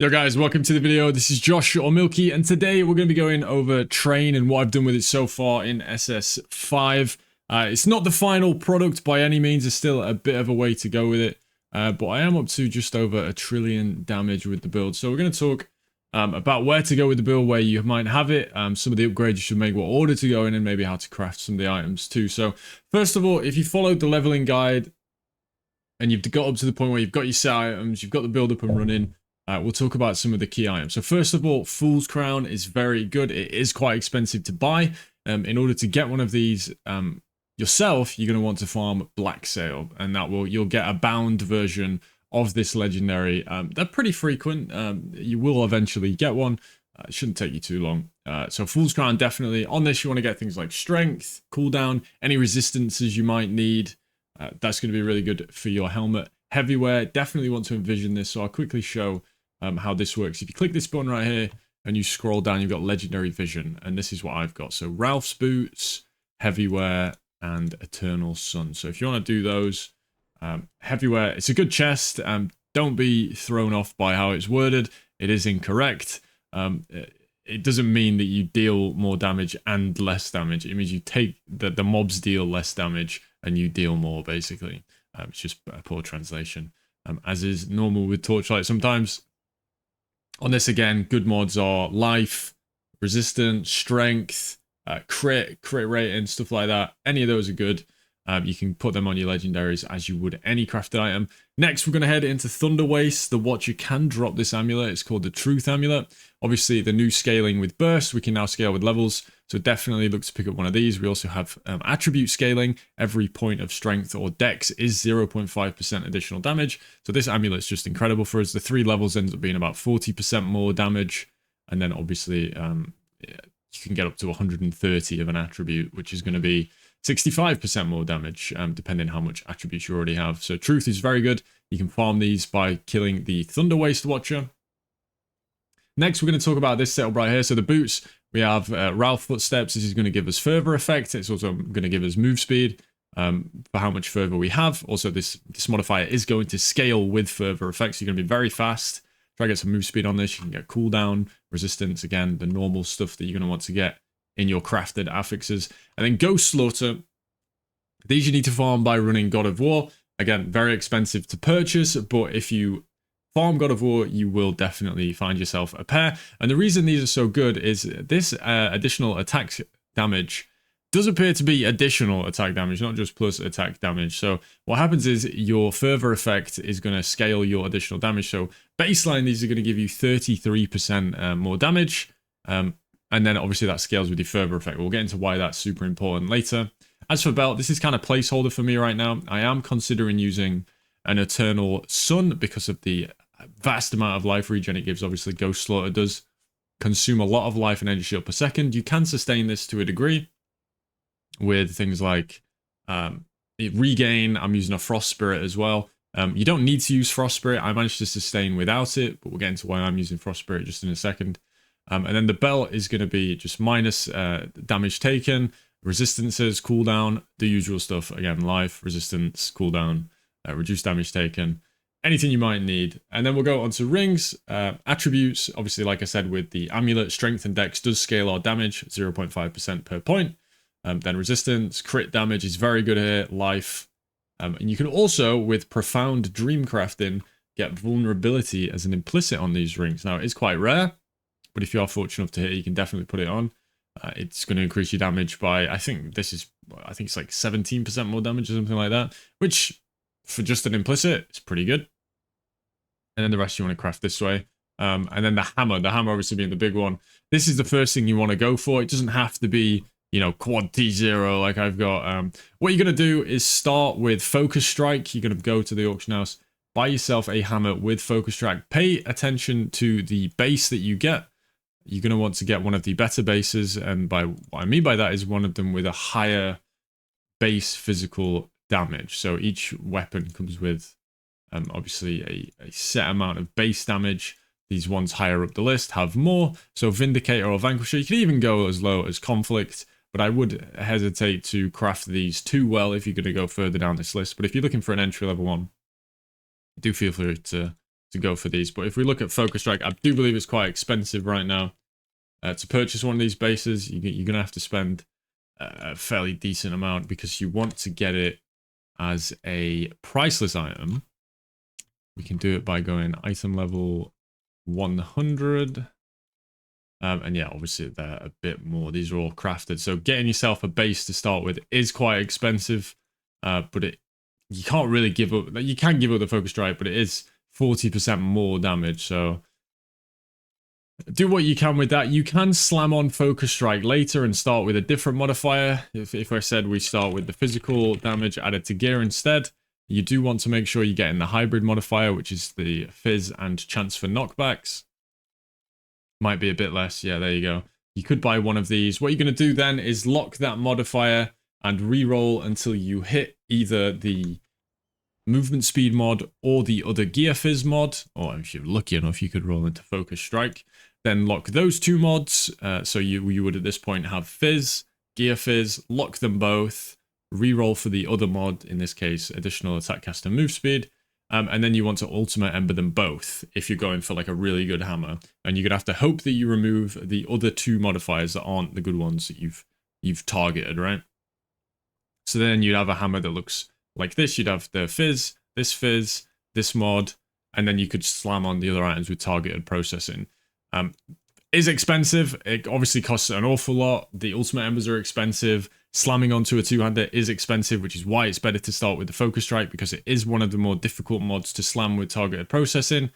Yo guys, welcome to the video. This is Josh or Milky, and today we're going to be going over Train and what I've done with it so far in SS5. It's not the final product by any means, there's still a bit of a way to go with it, but I am up to just over 1 trillion damage with the build. So we're going to talk about where to go with the build, where you might have it, some of the upgrades you should make, what order to go in, and maybe how to craft some of the items too. So first of all, if you followed the leveling guide and you've got up to the point where you've got your set items, you've got the build up and running, we'll talk about some of the key items. So first of all, Fool's Crown is very good. It is quite expensive to buy. In order to get one of these yourself, you're going to want to farm Black Sail, and you'll get a bound version of this legendary. They're pretty frequent. You will eventually get one. It shouldn't take you too long. So Fool's Crown, definitely. On this, you want to get things like strength, cooldown, any resistances you might need. That's going to be really good for your helmet. Heavyware, definitely want to envision this, so I'll quickly show how this works. If you click this button right here and you scroll down, you've got Legendary Vision, and this is what I've got. So Ralph's Boots, Heavyware, and Eternal Sun. So if you want to do those, Heavyware, it's a good chest. Don't be thrown off by how it's worded. It is incorrect. It doesn't mean that you deal more damage and less damage. It means you take the mobs deal less damage and you deal more, basically. It's just a poor translation, as is normal with Torchlight sometimes. On this, again, good mods are life, resistance, strength, crit rating, stuff like that. Any of those are good. You can put them on your legendaries as you would any crafted item. Next, we're going to head into Thunder Waste. The Watcher can drop this amulet. It's called the Truth Amulet. Obviously, the new scaling with Burst, we can now scale with levels. So definitely look to pick up one of these. We also have attribute scaling. Every point of strength or dex is 0.5% additional damage. So this amulet's just incredible for us. The 3 levels ends up being about 40% more damage. And then obviously you can get up to 130 of an attribute, which is going to be 65% more damage, depending how much attributes you already have. So Truth is very good. You can farm these by killing the Thunder Waste Watcher. Next, we're going to talk about this setup right here. So the boots, we have Ralph Footsteps. This is going to give us fervor effect. It's also going to give us move speed for how much fervor we have. Also, this modifier is going to scale with fervor effects. You're going to be very fast. Try to get some move speed on this. You can get cooldown, resistance, again, the normal stuff that you're going to want to get in your crafted affixes. And then Ghost Slaughter. These you need to farm by running God of War. Again, very expensive to purchase, but if you farm God of War, you will definitely find yourself a pair. And the reason these are so good is this additional attack damage does appear to be additional attack damage, not just plus attack damage. So what happens is your fervor effect is going to scale your additional damage. So baseline, these are going to give you 33% more damage. And then obviously that scales with your fervor effect. We'll get into why that's super important later. As for belt, this is kind of placeholder for me right now. I am considering using an Eternal Sun because of the vast amount of life regen it gives. Obviously, Ghost Slaughter does consume a lot of life and energy shield per second. You can sustain this to a degree with things like regain. I'm using a Frost Spirit as well. You don't need to use Frost Spirit. I managed to sustain without it, but we'll get into why I'm using Frost Spirit just in a second. And then the belt is going to be just minus damage taken, resistances, cooldown, the usual stuff. Again, life, resistance, cooldown, reduced damage taken, anything you might need. And then we'll go on to rings. Attributes, obviously, like I said, with the amulet, strength and dex does scale our damage, 0.5% per point. Then resistance, crit damage is very good here, life. And you can also, with profound dream crafting, get vulnerability as an implicit on these rings. Now, it is quite rare, but if you are fortunate enough to hit, you can definitely put it on. It's going to increase your damage by, I think it's like 17% more damage or something like that, which for just an implicit, it's pretty good. And then the rest you want to craft this way. And then the hammer obviously being the big one. This is the first thing you want to go for. It doesn't have to be, you know, quad T0 like I've got. What you're going to do is start with Focus Strike. You're going to go to the auction house, buy yourself a hammer with Focus Strike. Pay attention to the base that you get. You're going to want to get one of the better bases, and by what I mean by that is one of them with a higher base physical damage. So each weapon comes with obviously a set amount of base damage. These ones higher up the list have more. So Vindicator or Vanquisher, you can even go as low as Conflict, but I would hesitate to craft these too well if you're going to go further down this list. But if you're looking for an entry level one, do feel free to to go for these. But if we look at Focus Strike, I do believe it's quite expensive right now. To purchase one of these bases, you're going to have to spend a fairly decent amount because you want to get it as a priceless item. We can do it by going item level 100. And yeah, obviously they're a bit more. These are all crafted. So getting yourself a base to start with is quite expensive. But you can't really give up. You can give up the Focus Strike, but it is 40% more damage. So do what you can with that. You can slam on Focus Strike later and start with a different modifier. If I said we start with the physical damage added to gear instead, you do want to make sure you get in the hybrid modifier, which is the fizz and chance for knockbacks. Might be a bit less. Yeah, there you go. You could buy one of these. What you're going to do then is lock that modifier and re-roll until you hit either the movement speed mod or the other gear fizz mod, or if you're lucky enough you could roll into Focus Strike. Then lock those two mods. So you would at this point have fizz, gear fizz, lock them both, re-roll for the other mod, in this case additional attack cast and move speed, and then you want to ultimate ember them both if you're going for like a really good hammer. And you're gonna have to hope that you remove the other two modifiers that aren't the good ones that you've targeted, right? So then you'd have a hammer that looks like this. You'd have the fizz, this mod, and then you could slam on the other items with targeted processing. Is expensive. It obviously costs an awful lot. The ultimate embers are expensive. Slamming onto a two-hander is expensive, which is why it's better to start with the Focus Strike, because it is one of the more difficult mods to slam with targeted processing.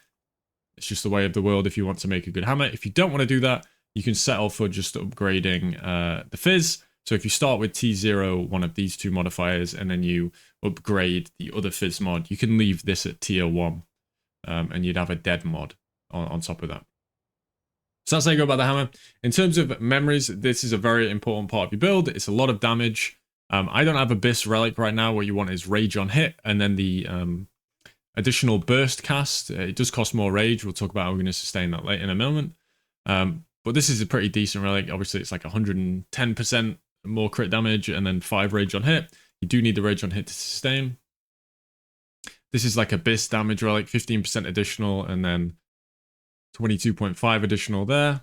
It's just the way of the world if you want to make a good hammer. If you don't want to do that, you can settle for just upgrading the fizz. So if you start with T0, one of these two modifiers, and then you upgrade the other fizz mod, you can leave this at tier 1, and you'd have a dead mod on top of that. So that's how you go about the hammer. In terms of memories, this is a very important part of your build. It's a lot of damage. I don't have Abyss Relic right now. What you want is Rage on hit, and then the additional burst cast. It does cost more Rage. We'll talk about how we're going to sustain that later in a moment. But this is a pretty decent relic. Obviously, it's like 110% more crit damage, and then 5 Rage on hit. You do need the Rage on hit to sustain. This is like Abyss damage relic, 15% additional, and then 22.5 additional there.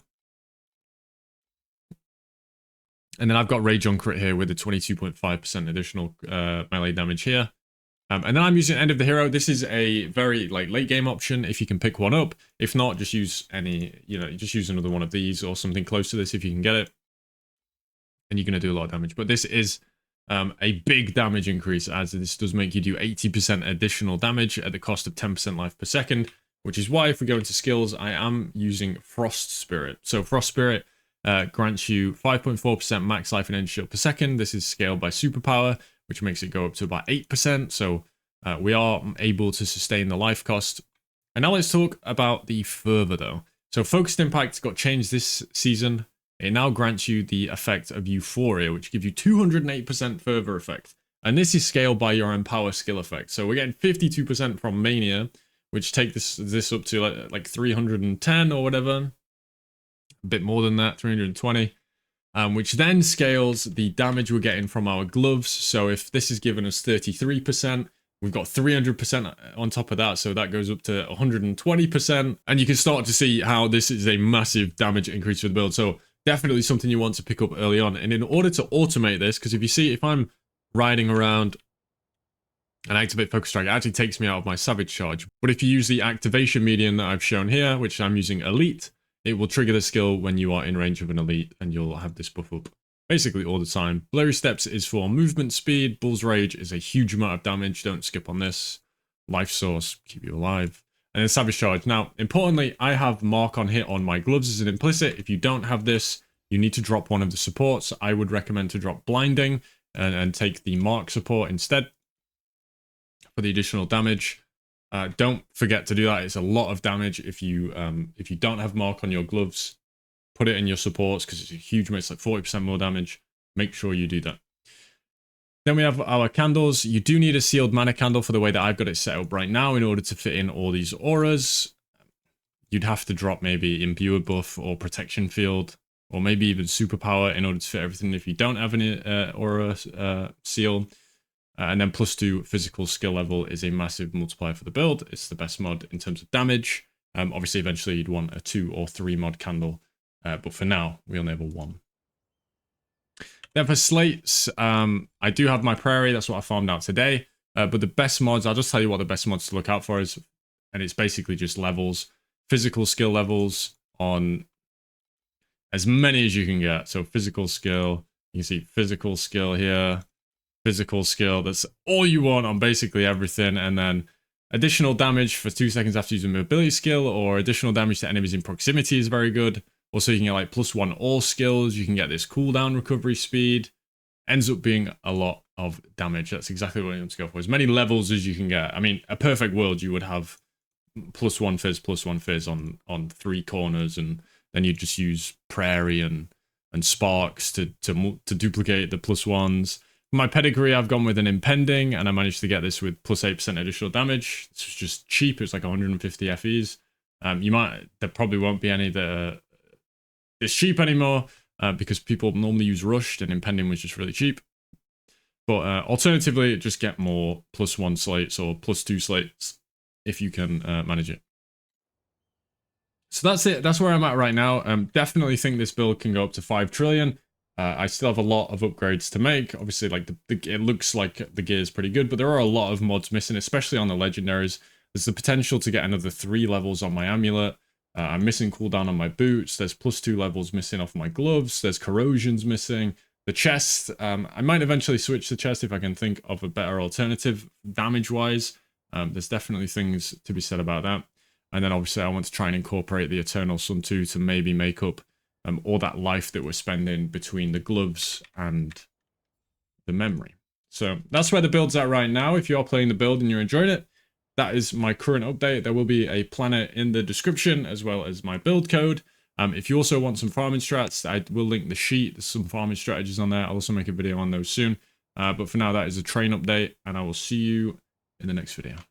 And then I've got Rage on crit here with the 22.5% additional melee damage here. And then I'm using End of the Hero. This is a very late game option if you can pick one up. If not, just use any, just use another one of these or something close to this if you can get it. And you're going to do a lot of damage. But this is a big damage increase, as this does make you do 80% additional damage at the cost of 10% life per second. Which is why if we go into skills, I am using Frost Spirit. So Frost Spirit grants you 5.4% max life and energy shield per second. This is scaled by superpower, which makes it go up to about 8%. So we are able to sustain the life cost. And now let's talk about the fervor though. So Focused Impact got changed this season. It now grants you the effect of Euphoria, which gives you 208% fervor effect. And this is scaled by your Empower skill effect. So we're getting 52% from Mania, which take this up to like 310 or whatever. A bit more than that, 320. Which then scales the damage we're getting from our gloves. So if this is giving us 33%, we've got 300% on top of that. So that goes up to 120%. And you can start to see how this is a massive damage increase for the build. So definitely something you want to pick up early on. And in order to automate this, because if you see, if I'm riding around and activate Focus Strike, it actually takes me out of my Savage Charge. But if you use the activation medium that I've shown here, which I'm using Elite, it will trigger the skill when you are in range of an Elite, and you'll have this buff up basically all the time. Blurry Steps is for movement speed. Bull's Rage is a huge amount of damage. Don't skip on this. Life Source, keep you alive. And then Savage Charge. Now, importantly, I have Mark on hit on my gloves as an implicit. If you don't have this, you need to drop one of the supports. I would recommend to drop Blinding and take the Mark support instead for the additional damage. Don't forget to do that. It's a lot of damage if you don't have Mark on your gloves. Put it in your supports because it's a huge, it's like 40% more damage. Make sure you do that. Then we have our candles. You do need a sealed mana candle for the way that I've got it set up right now in order to fit in all these auras. You'd have to drop maybe Imbued buff or protection field, or maybe even superpower in order to fit everything if you don't have any aura seal. And then +2 physical skill level is a massive multiplier for the build. It's the best mod in terms of damage. Obviously, eventually you'd want a 2 or 3 mod candle. But for now, we only have a 1. Then for slates, I do have my prairie. That's what I farmed out today. But the best mods, I'll just tell you what the best mods to look out for is. And it's basically just levels. Physical skill levels on as many as you can get. So physical skill, you can see physical skill here. Physical skill, that's all you want on basically everything. And then additional damage for 2 seconds after using mobility skill, or additional damage to enemies in proximity is very good. Also, you can get like +1 all skills. You can get this cooldown recovery speed. Ends up being a lot of damage. That's exactly what you want to go for. As many levels as you can get. I mean, a perfect world, you would have +1 fizz on 3 corners, and then you just use prairie and sparks to duplicate the +1s. For my pedigree, I've gone with an impending, and I managed to get this with +8% additional damage. This was just cheap. It was like 150 FEs. There probably won't be any that are this cheap anymore, because people normally use rushed, and impending was just really cheap. But alternatively, just get more +1 slates or +2 slates if you can manage it. So that's it. That's where I'm at right now. Definitely think this build can go up to 5 trillion. I still have a lot of upgrades to make. Obviously, like it looks like the gear is pretty good, but there are a lot of mods missing, especially on the legendaries. There's the potential to get another 3 levels on my amulet. I'm missing cooldown on my boots. There's +2 levels missing off my gloves. There's corrosions missing. The chest, I might eventually switch the chest if I can think of a better alternative damage-wise. There's definitely things to be said about that. And then obviously I want to try and incorporate the Eternal Sun too, to maybe make up all that life that we're spending between the gloves and the memory. So that's where the build's at right now. If you're playing the build and you're enjoying it, that is my current update. There will be a planner in the description as well as my build code. If you also want some farming strats, I will link the sheet. There's some farming strategies on there. I'll also make a video on those soon. But for now, that is a train update, and I will see you in the next video.